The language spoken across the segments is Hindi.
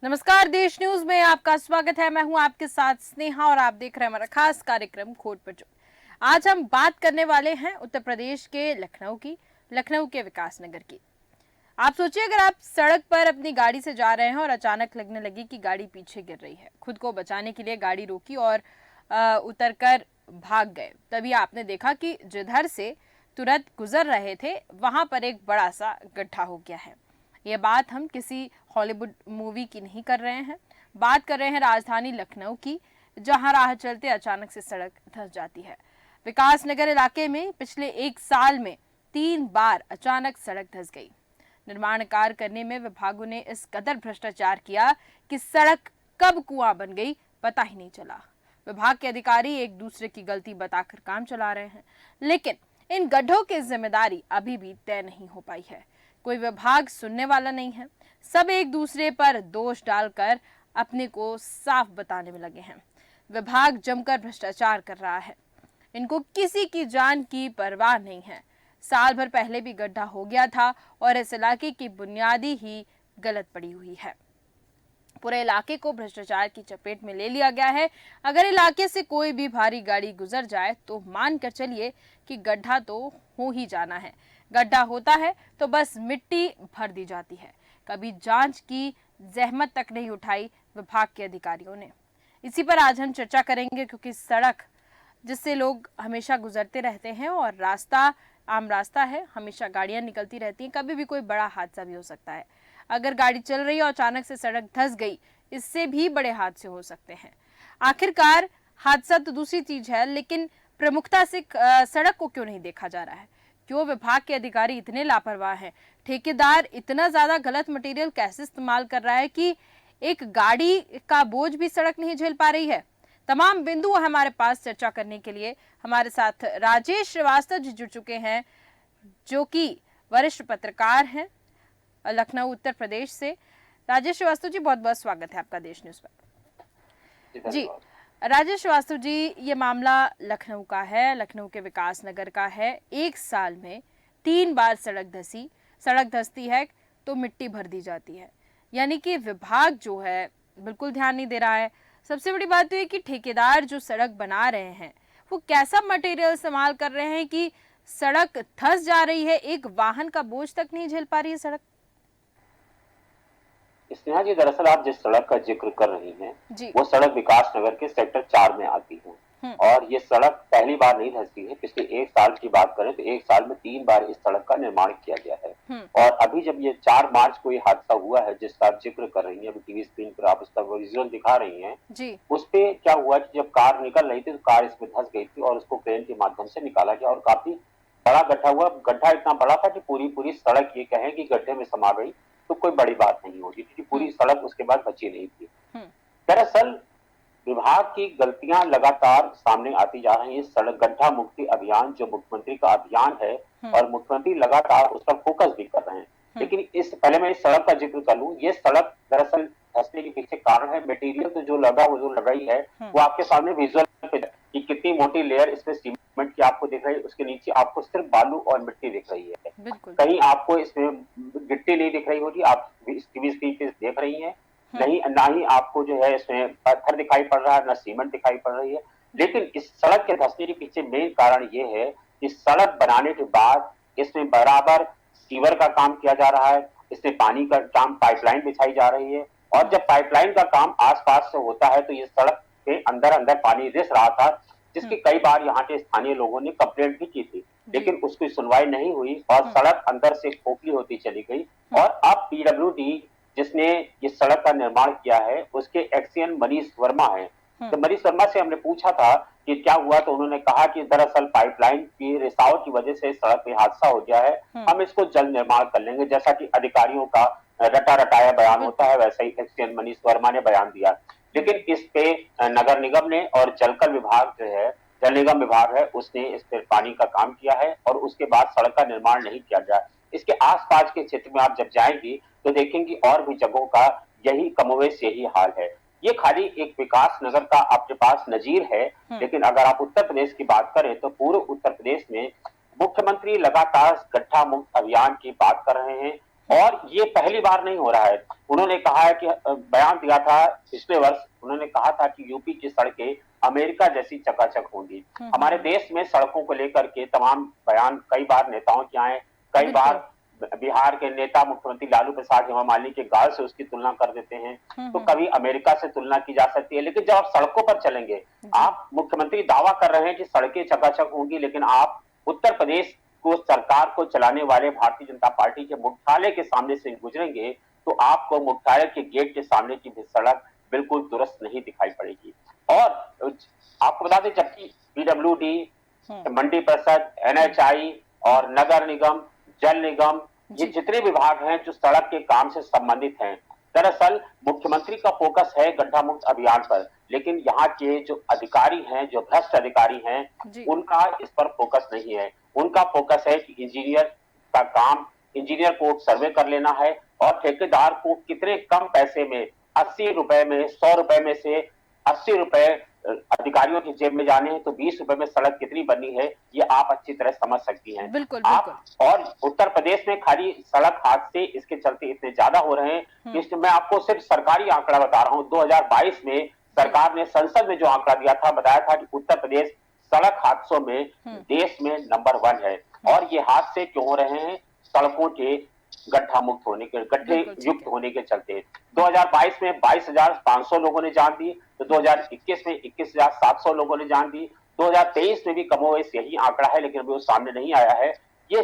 नमस्कार, देश न्यूज में आपका स्वागत है। मैं हूं आपके साथ स्नेहा और आप देख रहे हैं हमारा खास कार्यक्रम खोट पर जोर। आज हम बात करने वाले हैं उत्तर प्रदेश के लखनऊ के विकास नगर की। आप सोचिए, अगर आप सड़क पर अपनी गाड़ी से जा रहे हैं और अचानक लगने लगी कि गाड़ी पीछे गिर रही है, खुद को बचाने के लिए गाड़ी रोकी और उतरकर भाग गए। तभी आपने देखा कि जिधर से तुरंत गुजर रहे थे वहां पर एक बड़ा सा गड्ढा हो गया है। ये बात हम किसी हॉलीवुड मूवी की नहीं कर रहे हैं, बात कर रहे हैं राजधानी लखनऊ की, जहां राह चलते अचानक से सड़क धंस जाती है। विकास नगर इलाके में पिछले एक साल में 3 बार अचानक सड़क धंस गई। निर्माण कार्य करने में विभागों ने इस कदर भ्रष्टाचार किया कि सड़क कब कुआं बन गई पता ही नहीं चला। विभाग के अधिकारी एक दूसरे की गलती बताकर काम चला रहे हैं, लेकिन इन गड्ढों की जिम्मेदारी अभी भी तय नहीं हो पाई है। कोई विभाग सुनने वाला नहीं है। सब एक दूसरे पर दोष डालकर अपने को साफ बताने में लगे हैं। विभाग जमकर भ्रष्टाचार कर रहा है। इनको किसी की जान की परवाह नहीं है। साल भर पहले भी गड्ढा हो गया था और इस इलाके की बुनियादी ही गलत पड़ी हुई है। पूरे इलाके को भ्रष्टाचार की चपेट में ले लिया गया है। अगर इलाके से कोई भी भारी गाड़ी गुजर जाए तो मान कर चलिए कि गड्ढा तो हो ही जाना है। गड्ढा होता है तो बस मिट्टी भर दी जाती है। कभी जांच की जहमत तक नहीं उठाई विभाग के अधिकारियों ने। इसी पर आज हम चर्चा करेंगे, क्योंकि सड़क जिससे लोग हमेशा गुजरते रहते हैं और रास्ता आम रास्ता है, हमेशा गाड़ियां निकलती रहती हैं, कभी भी कोई बड़ा हादसा भी हो सकता है। अगर गाड़ी चल रही है और अचानक से सड़क धंस गई, इससे भी बड़े हादसे हो सकते हैं। आखिरकार हादसा तो दूसरी चीज है, लेकिन प्रमुखता से सड़क को क्यों नहीं देखा जा रहा है? क्यों विभाग के अधिकारी इतने लापरवाह हैं? ठेकेदार इतना ज्यादा गलत मटेरियल कैसे इस्तेमाल कर रहा है कि एक गाड़ी का बोझ भी सड़क नहीं झेल पा रही है? तमाम बिंदु हमारे पास चर्चा करने के लिए हमारे साथ राजेश श्रीवास्तव जी जुड़ चुके हैं, जो कि वरिष्ठ पत्रकार हैं लखनऊ उत्तर प्रदेश से। राजेश श्रीवास्तव जी, बहुत बहुत स्वागत है आपका देश न्यूज पर। जी राजेश श्रीवास्तव जी, ये मामला लखनऊ का है, लखनऊ के विकास नगर का है। एक साल में 3 बार सड़क धंसती है तो मिट्टी भर दी जाती है, यानी कि विभाग जो है बिल्कुल ध्यान नहीं दे रहा है। सबसे बड़ी बात तो ये कि ठेकेदार जो सड़क बना रहे हैं वो कैसा मटेरियल इस्तेमाल कर रहे हैं कि सड़क धंस जा रही है, एक वाहन का बोझ तक नहीं झेल पा रही है सड़क। स्नेहा जी, दरअसल आप जिस सड़क का जिक्र कर रही हैं वो सड़क विकास नगर के सेक्टर 4 में आती है। और ये सड़क पहली बार नहीं धंसी है। पिछले एक साल की बात करें तो एक साल में 3 बार इस सड़क का निर्माण किया गया है। और अभी जब ये 4 मार्च को ये हादसा हुआ है जिसका आप जिक्र कर रही हैं, अभी टीवी स्क्रीन पर आप उसका विजुअल दिखा रही हैं, उस पे क्या हुआ कि जब कार निकल रही थी तो कार इसमें धंस गई थी और उसको क्रेन के माध्यम से निकाला गया और काफी बड़ा गड्ढा हुआ। गड्ढा इतना बड़ा था कि पूरी सड़क ये कहें कि गड्ढे में समा गई तो कोई बड़ी बात नहीं होगी, क्योंकि पूरी सड़क उसके बाद बची नहीं थी। दरअसल विभाग की गलतियां लगातार सामने आती जा रही हैं। सड़क गड्ढा मुक्ति अभियान जो मुख्यमंत्री का अभियान है और मुख्यमंत्री लगातार उस पर फोकस भी कर रहे हैं, लेकिन इस पहले मैं इस सड़क का जिक्र कर लूं। ये सड़क दरअसल धंसने के पीछे कारण है मटेरियल तो जो लगाई है वो आपके सामने विजुअल पे कि कितनी मोटी लेयर इसमें सीमेंट की आपको दिख रही है, उसके नीचे आपको सिर्फ बालू और मिट्टी दिख रही है। कहीं आपको इसमें गिट्टी नहीं दिख रही होगी, आप टीवी स्क्रीन पे देख रही हैं, नहीं ना ही आपको जो है इसमें पत्थर दिखाई पड़ रहा है, ना सीमेंट दिखाई पड़ रही है। लेकिन इस सड़क के धंसने के पीछे मेन कारण ये है कि सड़क बनाने के बाद इसमें बराबर सीवर का काम किया जा रहा है, इसमें पानी का काम, पाइपलाइन बिछाई जा रही है। और जब पाइपलाइन का काम आसपास से होता है तो ये सड़क के अंदर अंदर पानी रिस रहा था, जिसकी कई बार यहाँ के स्थानीय लोगों ने कंप्लेंट भी की थी, लेकिन उसकी सुनवाई नहीं हुई और सड़क अंदर से खोखली होती चली गई। और अब पीडब्ल्यूडी जिसने इस सड़क का निर्माण किया है उसके एक्सियन मनीष वर्मा है। तो मनीष वर्मा से हमने पूछा था कि क्या हुआ, तो उन्होंने कहा कि दरअसल पाइपलाइन की रिसाव की वजह से सड़क में हादसा हो गया है, हम इसको जल्द निर्माण कर लेंगे। जैसा कि अधिकारियों का रटा रटाया बयान होता है वैसा ही एक्सियन मनीष वर्मा ने बयान दिया। लेकिन इस पे नगर निगम ने और जलकर विभाग जो है, जल निगम विभाग है, उसने इस पर पानी का काम किया है और उसके बाद सड़क का निर्माण नहीं किया गया। इसके आसपास के क्षेत्र में आप जब जाएंगी तो देखेंगे और भी जगहों का यही कमोवेश यही हाल है। ये खाली एक विकास नगर का आपके पास नजीर है, लेकिन अगर आप उत्तर प्रदेश की बात करें तो पूरे उत्तर प्रदेश में मुख्यमंत्री लगातार गड्ढा मुक्त अभियान की बात कर रहे हैं और ये पहली बार नहीं हो रहा है। उन्होंने कहा है कि बयान दिया था पिछले वर्ष, उन्होंने कहा था कि यूपी की सड़कें अमेरिका जैसी चकाचक होंगी। हमारे देश में सड़कों को लेकर के तमाम बयान कई बार नेताओं के आए, कई बार बिहार के नेता मुख्यमंत्री लालू प्रसाद हेमा मालिनी के गाल से उसकी तुलना कर देते हैं, तो कभी अमेरिका से तुलना की जा सकती है। लेकिन जब आप सड़कों पर चलेंगे, आप मुख्यमंत्री दावा कर रहे हैं कि सड़कें चकाचक होंगी, लेकिन आप उत्तर प्रदेश को सरकार को चलाने वाले भारतीय जनता पार्टी के मुख्यालय के सामने से गुजरेंगे तो आपको मुख्यालय के गेट के सामने की भी सड़क बिल्कुल दुरुस्त नहीं दिखाई पड़ेगी। और आपको बता दें, जबकि पीडब्ल्यूडी, मंडी परिषद, एनएचआई और नगर निगम, जल निगम, ये जितने विभाग हैं जो सड़क के काम से संबंधित हैं, दरअसल मुख्यमंत्री का फोकस है गड्ढा मुक्त अभियान पर, लेकिन यहाँ के जो अधिकारी हैं, जो भ्रष्ट अधिकारी हैं, उनका इस पर फोकस नहीं है। उनका फोकस है कि इंजीनियर का काम, इंजीनियर को सर्वे कर लेना है और ठेकेदार को कितने कम पैसे में, 80 रुपए में, 100 रुपए में से 80 रुपए अधिकारियों की जेब में जाने हैं, तो 20 रुपए में सड़क कितनी बनी है ये आप अच्छी तरह समझ सकती हैं। बिल्कुल, आप और उत्तर प्रदेश में खाली सड़क हादसे इसके चलते इतने ज्यादा हो रहे हैं। इसमें मैं आपको सिर्फ सरकारी आंकड़ा बता रहा हूँ। 2022 में सरकार ने संसद में जो आंकड़ा दिया था, बताया था कि उत्तर प्रदेश सड़क हादसों में देश में नंबर 1 है। और ये हादसे क्यों हो रहे हैं? सड़कों के गड्ढा मुक्त होने के, गड्ढे युक्त होने के चलते। 2022 में 22,500 लोगों ने जान दी, तो 2021 में 21,700 लोगों ने जान दी। 2023 में भी कमोवेश यही आंकड़ा है, लेकिन अभी वो सामने नहीं आया है। ये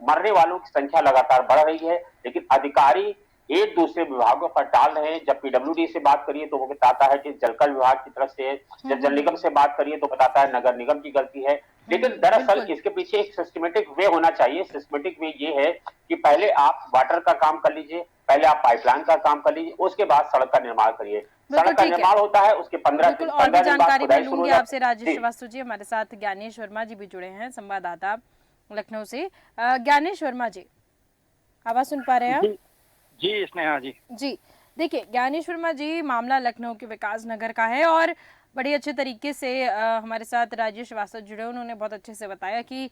मरने वालों की संख्या लगातार बढ़ रही है, लेकिन अधिकारी एक दूसरे विभागों पर डाल रहे हैं। जब पीडब्ल्यूडी से बात करिए तो वो बताता है कि जलकर विभाग की तरफ से है, जब जल निगम से बात करिए तो बताता है नगर निगम की गलती है। लेकिन दरअसल इसके पीछे एक सिस्टमेटिक वे होना चाहिए। सिस्टमेटिक वे ये है कि पहले आप वाटर का काम कर लीजिए, पहले आप पाइपलाइन का काम कर लीजिए, उसके बाद सड़क का निर्माण करिए। सड़क का निर्माण होता है, उसके 15 दिन बाद जानकारी मैं लूंगी आपसे। राजेश श्रीवास्तव जी हमारे साथ, ज्ञानेश वर्मा जी भी जुड़े हैं, संवाददाता लखनऊ से। ज्ञानेश वर्मा जी, आवाज सुन पा रहे हैं? जी स्नेहा जी। जी देखिए ज्ञानेश वर्मा जी, मामला लखनऊ के विकास नगर का है और बड़े अच्छे तरीके से हमारे साथ राजेश श्रीवास्तव जुड़े, उन्होंने बहुत अच्छे से बताया कि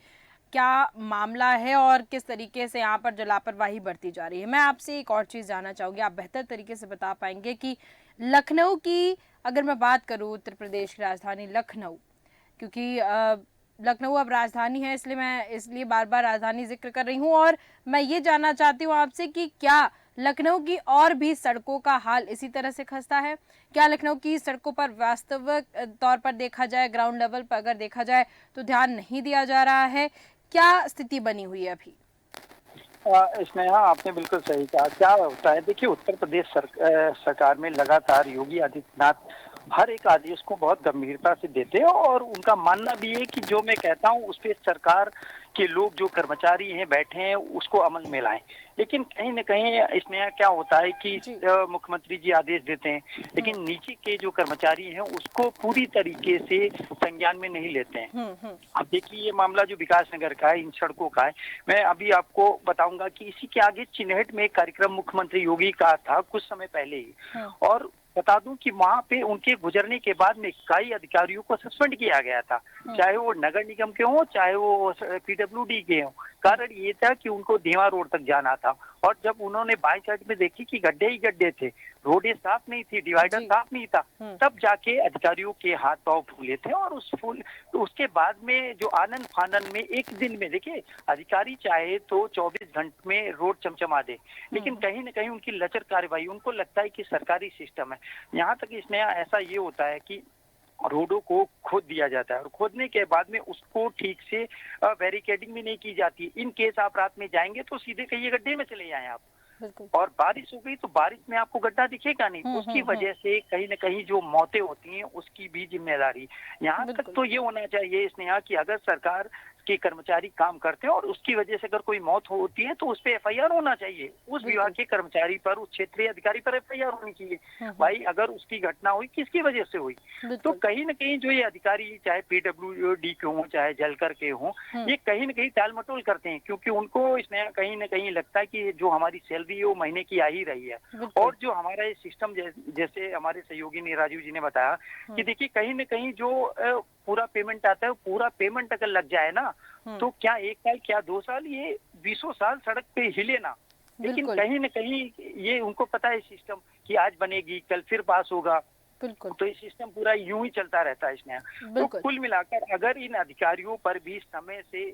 क्या मामला है और किस तरीके से यहाँ पर जो लापरवाही बढ़ती जा रही है। मैं आपसे एक और चीज़ जानना चाहूँगी, आप बेहतर तरीके से बता पाएंगे कि लखनऊ की अगर मैं बात करूँ, उत्तर प्रदेश की राजधानी लखनऊ, क्योंकि लखनऊ अब राजधानी है, इसलिए बार बार राजधानी जिक्र कर रही हूँ, और मैं ये जानना चाहती हूँ आपसे कि क्या लखनऊ की और भी सड़कों का हाल इसी तरह से खस्ता है? क्या लखनऊ की सड़कों पर वास्तविक तौर पर देखा जाए, ग्राउंड लेवल पर अगर देखा जाए तो ध्यान नहीं दिया जा रहा है? क्या स्थिति बनी हुई है अभी? स्नेहा, आपने बिल्कुल सही कहा। क्या होता है, देखिए उत्तर प्रदेश सरकार में लगातार योगी आदित्यनाथ हर एक आदेश को बहुत गंभीरता से देते हैं और उनका मानना भी है कि जो मैं कहता हूं उस पर सरकार के लोग, जो कर्मचारी हैं बैठे हैं, उसको अमल में लाएं। लेकिन कहीं न कहीं इसमें क्या होता है कि मुख्यमंत्री जी आदेश देते हैं, लेकिन नीचे के जो कर्मचारी हैं उसको पूरी तरीके से संज्ञान में नहीं लेते हैं। अब देखिए ये मामला जो विकास नगर का है, इन सड़कों का है, मैं अभी आपको बताऊंगा कि इसी के आगे चिन्हट में एक कार्यक्रम मुख्यमंत्री योगी का था कुछ समय पहले ही, और बता दूं कि वहां पे उनके गुजरने के बाद में कई अधिकारियों को सस्पेंड किया गया था, चाहे वो नगर निगम के हों, चाहे वो पीडब्ल्यूडी के हों। कारण ये था कि उनको धीमा रोड तक जाना था, और जब उन्होंने बाई साइड में देखी कि गड्ढे ही गड्ढे थे, रोडें साफ नहीं थी, डिवाइडर साफ नहीं था, तब जाके अधिकारियों के हाथ पांव फूले थे। और उसके बाद में जो आनन फानन में एक दिन में, देखिए अधिकारी चाहे तो 24 घंटे में रोड चमचमा दे, लेकिन कहीं न कहीं उनकी लचर कार्रवाई, उनको लगता है कि सरकारी सिस्टम है। यहाँ तक इसमें ऐसा ये होता है कि रोडों को खोद दिया जाता है और खोदने के बाद में उसको ठीक से बैरिकेडिंग भी नहीं की जाती। इन केस आप रात में जाएंगे तो सीधे कहीं गड्ढे में चले जाएं आप, और बारिश हो गई तो बारिश में आपको गड्ढा दिखेगा नहीं। उसकी वजह से कहीं न कहीं जो मौतें होती हैं उसकी भी जिम्मेदारी। यहाँ तक तो ये होना चाहिए स्नेहा कि अगर सरकार के कर्मचारी काम करते हैं और उसकी वजह से अगर कोई मौत होती है तो उस पर एफआईआर होना चाहिए, उस विभाग के कर्मचारी पर, उस क्षेत्रीय अधिकारी पर एफआईआर होनी चाहिए। भाई अगर उसकी घटना हुई किसकी वजह से हुई, तो कहीं न कहीं जो ये अधिकारी चाहे पीडब्ल्यूडी के हों चाहे जलकर के हों, ये कहीं न कहीं टाल मटोल करते हैं, क्योंकि उनको इसमें कहीं न कहीं लगता है कि जो हमारी सैलरी है वो महीने की आ ही रही है। और जो हमारा ये सिस्टम, जैसे हमारे सहयोगी ने, राजीव जी ने बताया कि देखिए कहीं न कहीं जो पूरा पेमेंट आता है, पूरा पेमेंट अगर लग जाए ना, तो क्या 1 साल क्या 2 साल, ये 20 साल सड़क पे हिले ना, लेकिन कहीं न कहीं ये उनको पता है सिस्टम कि आज बनेगी, कल फिर पास होगा। बिल्कुल। तो ये सिस्टम पूरा यूं ही चलता रहता है इसमें। तो कुल मिलाकर अगर इन अधिकारियों पर भी समय से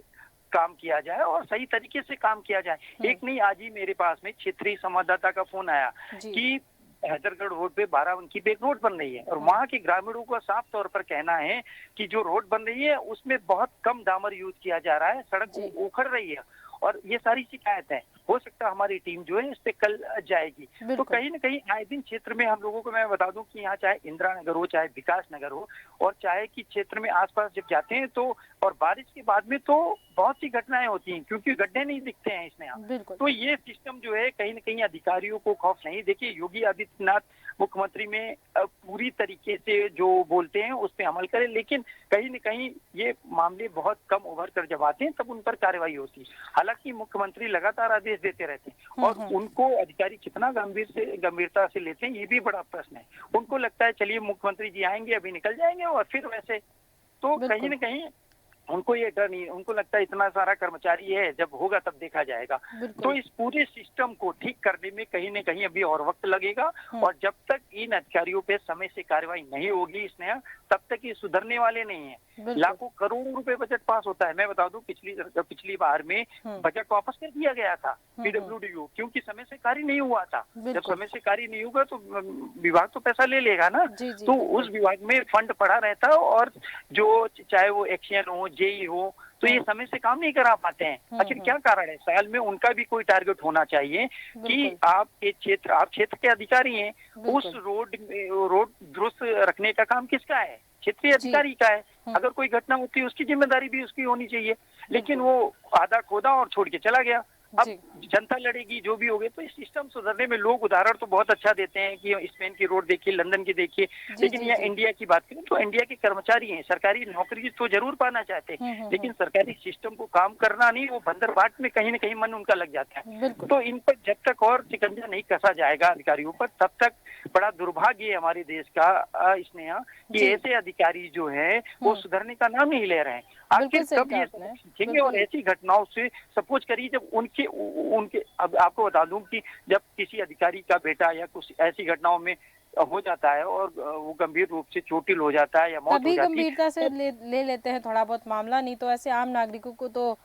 काम किया जाए और सही तरीके से काम किया जाए। एक नहीं, आज ही मेरे पास में क्षेत्रीय संवाददाता का फोन आया कि हैदरगढ़ रोड पे बाराबंकी पे एक रोड बन रही है और वहाँ के ग्रामीणों का साफ तौर पर कहना है कि जो रोड बन रही है उसमें बहुत कम डामर यूज किया जा रहा है, सड़क उखड़ रही है और ये सारी शिकायत है। हो सकता है हमारी टीम जो है इस पे कल जाएगी। तो कहीं न कहीं आए दिन क्षेत्र में हम लोगों को मैं बता दूं कि यहाँ चाहे इंदिरा नगर हो, चाहे विकास नगर हो और चाहे कि क्षेत्र में आसपास जब जाते हैं तो और बारिश के बाद में तो बहुत सी घटनाएं होती हैं क्योंकि गड्ढे नहीं दिखते हैं इसमें। तो ये सिस्टम जो है कहीं न कहीं अधिकारियों को खौफ नहीं। देखिए योगी आदित्यनाथ मुख्यमंत्री में पूरी तरीके से जो बोलते हैं उस पर अमल करें, लेकिन कहीं न कहीं ये मामले बहुत कम उभर कर जब आते हैं तब उन पर कार्रवाई होती है। हालांकि मुख्यमंत्री लगातार आदेश देते रहते हैं और उनको अधिकारी कितना गंभीरता से लेते हैं ये भी बड़ा प्रश्न है। उनको लगता है चलिए मुख्यमंत्री जी आएंगे अभी निकल जाएंगे और फिर वैसे, तो कहीं न कहीं उनको ये डर नहीं, उनको लगता है इतना सारा कर्मचारी है जब होगा तब देखा जाएगा। तो इस पूरे सिस्टम को ठीक करने में कहीं न कहीं अभी और वक्त लगेगा और जब तक इन अधिकारियों पे समय से कार्रवाई नहीं होगी इसने तब तक ये सुधरने वाले नहीं है। लाखों करोड़ों रुपए बजट पास होता है। मैं बता दूं पिछली बार में बजट वापस कर दिया गया था पीडब्ल्यूडी को क्योंकि समय से कार्य नहीं हुआ था। जब समय से कार्य नहीं होगा तो विभाग तो पैसा ले लेगा ना। तो उस विभाग में फंड पड़ा रहता है और जो चाहे वो एक्शन हो, जेई हो, तो ये समय से काम नहीं करा पाते हैं। आखिर क्या कारण है? साल में उनका भी कोई टारगेट होना चाहिए कि आप क्षेत्र के अधिकारी हैं, उस रोड दुरुस्त रखने का काम किसका है? क्षेत्रीय अधिकारी का है। अगर कोई घटना होती है उसकी जिम्मेदारी भी उसकी होनी चाहिए, लेकिन वो आधा खोदा और छोड़ के चला गया। अब जनता लड़ेगी जो भी हो गए। तो इस सिस्टम सुधरने में लोग उदाहरण तो बहुत अच्छा देते हैं कि स्पेन की रोड देखिए, लंदन की देखिए, लेकिन यह इंडिया की बात करें तो इंडिया के कर्मचारी हैं, सरकारी नौकरी तो जरूर पाना चाहते हैं, लेकिन सरकारी सिस्टम को काम करना नहीं, वो बंदर बाट में कहीं न कहीं मन उनका लग जाता है। तो इन पर जब तक और शिकंजा नहीं कसा जाएगा अधिकारियों पर तब तक बड़ा दुर्भाग्य है हमारे देश का इसमें कि ऐसे अधिकारी जो है वो सुधरने का नाम नहीं ले रहे हैं। आखिर कब ये सीखेंगे? और ऐसी घटनाओं से सपोज करिए जब उनके अब आपको बता दूं कि जब किसी अधिकारी का बेटा या कुछ ऐसी घटनाओं में हो जाता है और वो गंभीर रूप से चोटिल हो जाता है या मौत हो जाती है, गंभीरता से ले लेते हैं थोड़ा बहुत मामला, नहीं तो ऐसे आम नागरिकों को तो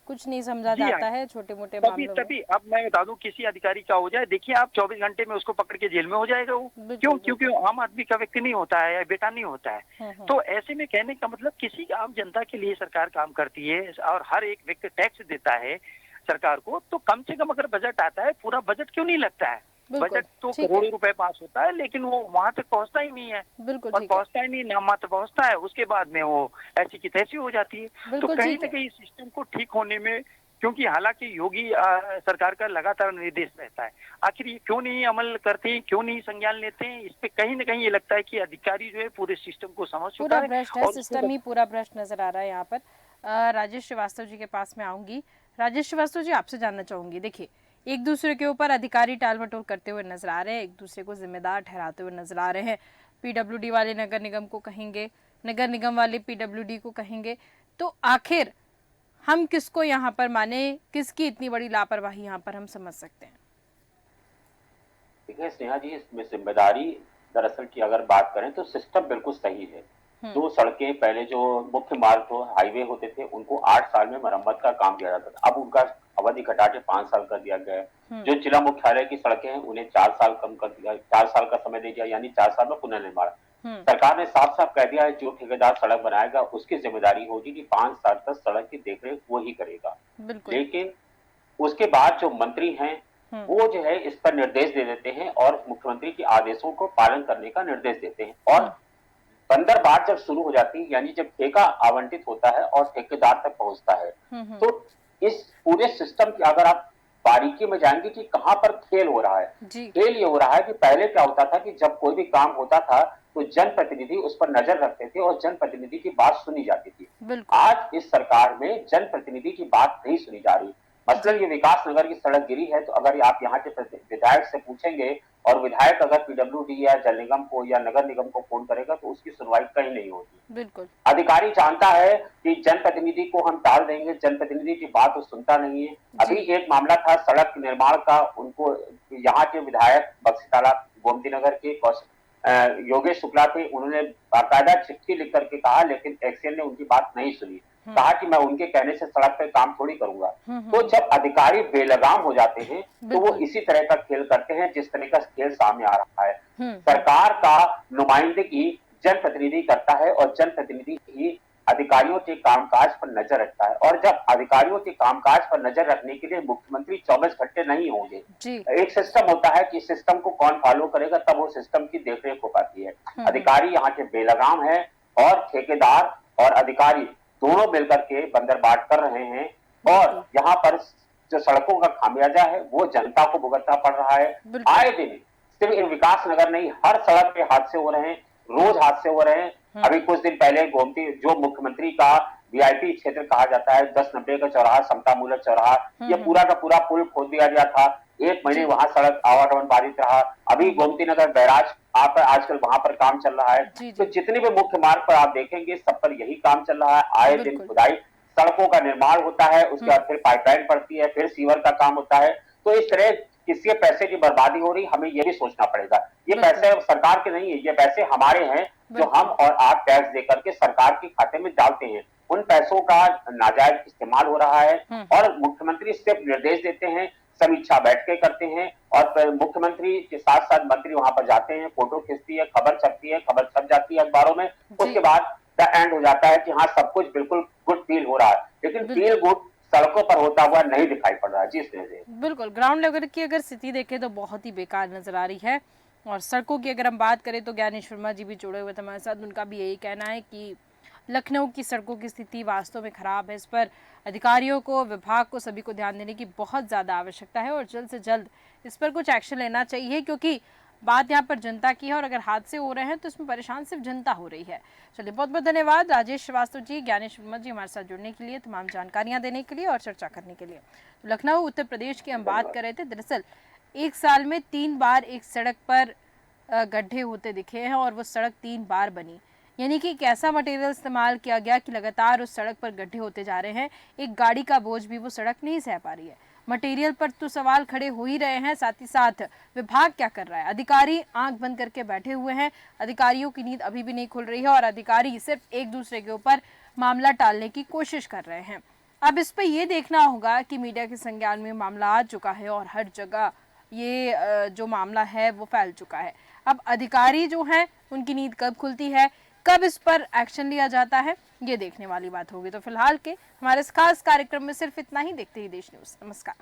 कुछ नहीं समझा जाता है छोटे मोटे मामलों में। तभी अब मैं बता दूं किसी अधिकारी का हो जाए, देखिए आप 24 घंटे में उसको पकड़ के जेल में हो जाएगा वो। क्यों? क्योंकि आम आदमी का व्यक्ति नहीं होता है या बेटा नहीं होता है। तो ऐसे में कहने का मतलब किसी आम जनता के लिए सरकार काम करती है और हर एक व्यक्ति टैक्स देता है सरकार को, तो कम से कम अगर बजट आता है पूरा बजट क्यों नहीं लगता है? बजट तो करोड़ों रुपए पास होता है लेकिन वो वहां तक पहुंचता ही नहीं है। और पहुंचता ही नहीं, नाम मात्र पहुंचता है, उसके बाद में वो ऐसी की तैसी हो जाती है। तो कहीं न कहीं सिस्टम को ठीक होने में, क्योंकि हालांकि योगी सरकार का लगातार निर्देश रहता है, आखिर ये क्यों नहीं अमल करते हैं, क्यों नहीं संज्ञान लेते हैं? इस पे कहीं न कहीं ये लगता है कि अधिकारी जो है पूरे सिस्टम को समझ चुका है। पूरा भ्रष्ट है, सिस्टम ही पूरा भ्रष्ट नजर आ रहा है यहाँ पर। राजेश श्रीवास्तव जी के पास में आऊंगी। राजेश श्रीवास्तव जी, आपसे जानना चाहूंगी, देखिए एक दूसरे के ऊपर अधिकारी टाल मटोल करते हुए नजर आ रहे हैं, एक दूसरे को जिम्मेदार ठहराते हुए नजर आ रहे हैं। पीडब्ल्यूडी वाले नगर निगम को कहेंगे, नगर निगम वाले पीडब्ल्यूडी को कहेंगे, तो आखिर हम किसको यहाँ पर माने? किसकी इतनी बड़ी लापरवाही यहाँ पर हम समझ सकते हैं? देखिए स्नेहा जी, इसमें जिम्मेदारी दरअसल की अगर बात करें तो सिस्टम बिल्कुल सही है। जो सड़कें पहले जो मुख्य मार्ग तो हाईवे होते थे उनको 8 साल में मरम्मत का काम किया जाता था, अब उनका अवधि घटा के 5 साल कर दिया गया है। जो जिला मुख्यालय की सड़कें हैं उन्हें 4 साल कम कर दिया, 4 साल का समय दे दिया, यानी 4 साल में पुनर्निर्माण। सरकार ने साफ साफ कह दिया है जो ठेकेदार सड़क बनाएगा उसकी जिम्मेदारी होगी कि 5 साल तक सड़क की देखरेख वो ही करेगा। लेकिन उसके बाद जो मंत्री हैं वो जो है इस पर निर्देश दे देते हैं और मुख्यमंत्री के आदेशों को पालन करने का निर्देश देते हैं। और बंदर बाट जब शुरू हो जाती है, यानी जब ठेका आवंटित होता है और ठेकेदार तक पहुंचता है, तो इस पूरे सिस्टम की अगर आप बारीकी में जाएंगे कि कहां पर खेल हो रहा है। खेल ये हो रहा है कि पहले क्या होता था कि जब कोई भी काम होता था तो जनप्रतिनिधि उस पर नजर रखते थे और जनप्रतिनिधि की बात सुनी जाती थी। आज इस सरकार में जनप्रतिनिधि की बात नहीं सुनी जा रही। मसलन ये विकास नगर की सड़क गिरी है तो अगर आप यहाँ के विधायक से पूछेंगे और विधायक अगर पीडब्ल्यूडी या जल निगम को या नगर निगम को फोन करेगा तो उसकी सुनवाई कहीं नहीं होगी। बिल्कुल। अधिकारी जानता है कि जनप्रतिनिधि को हम टाल देंगे, जनप्रतिनिधि की बात तो सुनता नहीं है। अभी एक मामला था सड़क निर्माण का, उनको यहाँ के विधायक बक्सीताला गोमती नगर के योगेश शुक्ला थे, उन्होंने बाकायदा चिट्ठी लिख करके कहा, लेकिन एक्सीएन ने उनकी बात नहीं सुनी। कहा कि मैं उनके कहने से सड़क पे काम थोड़ी करूंगा। तो जब अधिकारी बेलगाम हो जाते हैं तो वो इसी तरह का खेल करते हैं जिस तरह का खेल सामने आ रहा है। सरकार का नुमाइंदगी जनप्रतिनिधि करता है और जनप्रतिनिधि ही अधिकारियों के कामकाज पर नजर रखता है, और जब अधिकारियों के कामकाज पर नजर रखने के लिए मुख्यमंत्री 24 घंटे नहीं होंगे। एक सिस्टम होता है कि सिस्टम को कौन फॉलो करेगा, तब वो सिस्टम की देखरेख हो पाती है। अधिकारी यहाँ के बेलगाम है और ठेकेदार और अधिकारी दोनों मिलकर के बंदरबाट कर रहे हैं, और यहाँ पर जो सड़कों का खामियाजा है वो जनता को भुगतना पड़ रहा है। आए दिन सिर्फ विकास नगर नहीं, हर सड़क पे हादसे हो रहे हैं, रोज हादसे हो रहे हैं। अभी कुछ दिन पहले गोमती, जो मुख्यमंत्री का वीआईपी क्षेत्र कहा जाता है, 1090 का चौराहा, समता मूलक चौराहा, ये पूरा का पूरा पुल खोद दिया गया था। 1 महीने वहां सड़क आवागमन बाधित रहा। अभी गोमती नगर बैराज आजकल वहां पर काम चल रहा है। तो जितने भी मुख्य मार्ग पर आप देखेंगे सब पर यही काम चल रहा है। आए दिन खुदाई, सड़कों का निर्माण होता है, उसके बाद फिर पाइपलाइन पड़ती है, फिर सीवर का काम होता है। तो इस तरह किसी पैसे की बर्बादी हो रही, हमें ये भी सोचना पड़ेगा। ये पैसे सरकार के नहीं है, ये पैसे हमारे हैं जो हम और आप टैक्स देकर के सरकार के खाते में डालते हैं। उन पैसों का नाजायज इस्तेमाल हो रहा है और मुख्यमंत्री सिर्फ निर्देश देते हैं, समीक्षा बैठकें करते हैं, और मुख्यमंत्री के साथ साथ मंत्री वहां पर जाते हैं, फोटो खींचती है, खबर छपती है, खबर छप जाती है अखबारों में। उसके बाद द एंड हो जाता है कि हाँ सब कुछ बिल्कुल गुड फील हो रहा है, लेकिन फील गुड सड़कों पर होता हुआ नहीं दिखाई पड़ रहा है। जिस तरह से बिल्कुल ग्राउंड लेवल की अगर स्थिति देखें तो बहुत ही बेकार नजर आ रही है। और सड़कों की अगर हम बात करें तो ज्ञानेश वर्मा जी भी जुड़े हुए थे हमारे साथ, उनका भी यही कहना है कि लखनऊ की सड़कों की स्थिति वास्तव में खराब है। इस पर अधिकारियों को, विभाग को, सभी को ध्यान देने की बहुत ज़्यादा आवश्यकता है और जल्द से जल्द इस पर कुछ एक्शन लेना चाहिए, क्योंकि बात यहाँ पर जनता की है और अगर हादसे हो रहे हैं तो इसमें परेशान सिर्फ जनता हो रही है। चलिए, बहुत बहुत धन्यवाद राजेश श्रीवास्तव जी, ज्ञानेश वर्मा जी हमारे साथ जुड़ने के लिए, तमाम जानकारियाँ देने के लिए और चर्चा करने के लिए। तो लखनऊ उत्तर प्रदेश की हम बात कर रहे थे। दरअसल 1 साल में 3 बार एक सड़क पर गड्ढे होते दिखे हैं और वो सड़क 3 बार बनी, यानी कि एक ऐसा मटेरियल इस्तेमाल किया गया कि लगातार उस सड़क पर गड्ढे होते जा रहे हैं। एक गाड़ी का बोझ भी वो सड़क नहीं सह पा रही है। मटेरियल पर तो सवाल खड़े हो ही रहे हैं, साथ ही साथ विभाग क्या कर रहा है? अधिकारी आंख बंद करके बैठे हुए हैं, अधिकारियों की नींद अभी भी नहीं खुल रही है और अधिकारी सिर्फ एक दूसरे के ऊपर मामला टालने की कोशिश कर रहे हैं। अब इस पर यह देखना होगा कि मीडिया के संज्ञान में मामला आ चुका है और हर जगह ये जो मामला है वो फैल चुका है। अब अधिकारी जो हैं उनकी नींद कब खुलती है, कब इस पर एक्शन लिया जाता है, ये देखने वाली बात होगी। तो फिलहाल के हमारे इस खास कार्यक्रम में सिर्फ इतना ही। देखते ही देश न्यूज़। नमस्कार।